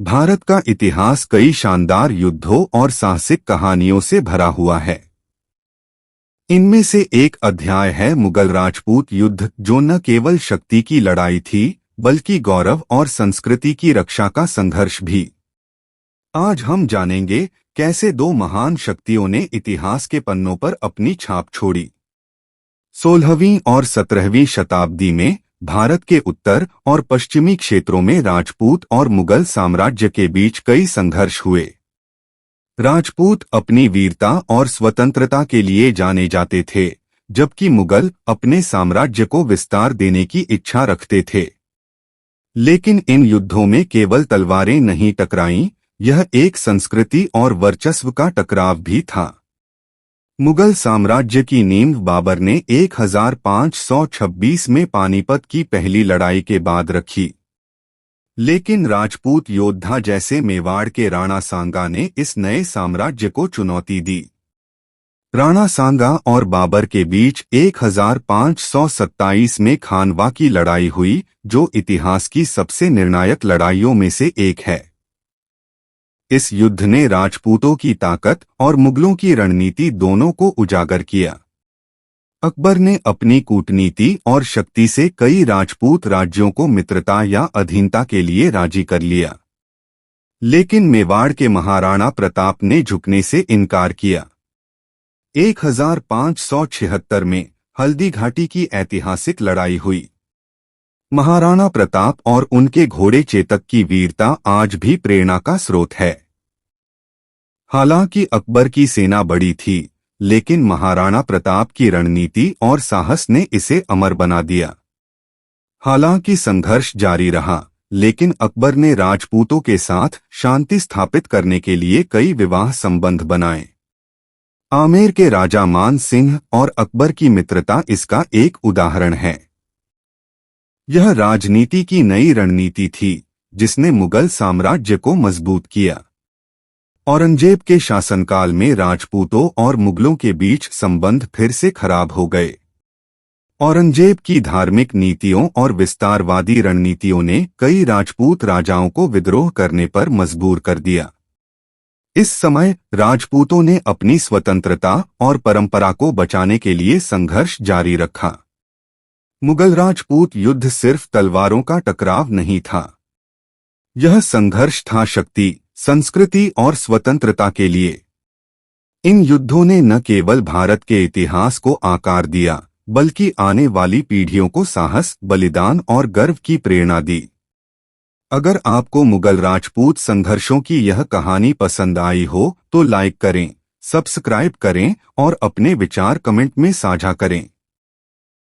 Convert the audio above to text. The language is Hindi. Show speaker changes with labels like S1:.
S1: भारत का इतिहास कई शानदार युद्धों और साहसिक कहानियों से भरा हुआ है। इनमें से एक अध्याय है मुगल राजपूत युद्ध, जो न केवल शक्ति की लड़ाई थी बल्कि गौरव और संस्कृति की रक्षा का संघर्ष भी। आज हम जानेंगे कैसे दो महान शक्तियों ने इतिहास के पन्नों पर अपनी छाप छोड़ी। 16वीं और 17वीं शताब्दी में भारत के उत्तर और पश्चिमी क्षेत्रों में राजपूत और मुगल साम्राज्य के बीच कई संघर्ष हुए। राजपूत अपनी वीरता और स्वतंत्रता के लिए जाने जाते थे, जबकि मुगल अपने साम्राज्य को विस्तार देने की इच्छा रखते थे। लेकिन इन युद्धों में केवल तलवारें नहीं टकराईं, यह एक संस्कृति और वर्चस्व का टकराव भी था। मुगल साम्राज्य की नींव बाबर ने 1526 में पानीपत की पहली लड़ाई के बाद रखी, लेकिन राजपूत योद्धा जैसे मेवाड़ के राणा सांगा ने इस नए साम्राज्य को चुनौती दी। राणा सांगा और बाबर के बीच 1527 में खानवा की लड़ाई हुई, जो इतिहास की सबसे निर्णायक लड़ाइयों में से एक है। इस युद्ध ने राजपूतों की ताकत और मुगलों की रणनीति दोनों को उजागर किया। अकबर ने अपनी कूटनीति और शक्ति से कई राजपूत राज्यों को मित्रता या अधीनता के लिए राजी कर लिया, लेकिन मेवाड़ के महाराणा प्रताप ने झुकने से इनकार किया। 1576 में हल्दी घाटी की ऐतिहासिक लड़ाई हुई। महाराणा प्रताप और उनके घोड़े चेतक की वीरता आज भी प्रेरणा का स्रोत है। हालांकि अकबर की सेना बड़ी थी, लेकिन महाराणा प्रताप की रणनीति और साहस ने इसे अमर बना दिया। हालांकि संघर्ष जारी रहा, लेकिन अकबर ने राजपूतों के साथ शांति स्थापित करने के लिए कई विवाह संबंध बनाए। आमेर के राजा मान सिंह और अकबर की मित्रता इसका एक उदाहरण है। यह राजनीति की नई रणनीति थी, जिसने मुगल साम्राज्य को मजबूत किया। औरंगजेब के शासनकाल में राजपूतों और मुगलों के बीच संबंध फिर से खराब हो गए। औरंगजेब की धार्मिक नीतियों और विस्तारवादी रणनीतियों ने कई राजपूत राजाओं को विद्रोह करने पर मजबूर कर दिया। इस समय राजपूतों ने अपनी स्वतंत्रता और परंपरा को बचाने के लिए संघर्ष जारी रखा। मुगल राजपूत युद्ध सिर्फ तलवारों का टकराव नहीं था, यह संघर्ष था शक्ति, संस्कृति और स्वतंत्रता के लिए। इन युद्धों ने न केवल भारत के इतिहास को आकार दिया, बल्कि आने वाली पीढ़ियों को साहस, बलिदान और गर्व की प्रेरणा दी। अगर आपको मुगल राजपूत संघर्षों की यह कहानी पसंद आई हो तो लाइक करें, सब्सक्राइब करें और अपने विचार कमेंट में साझा करें।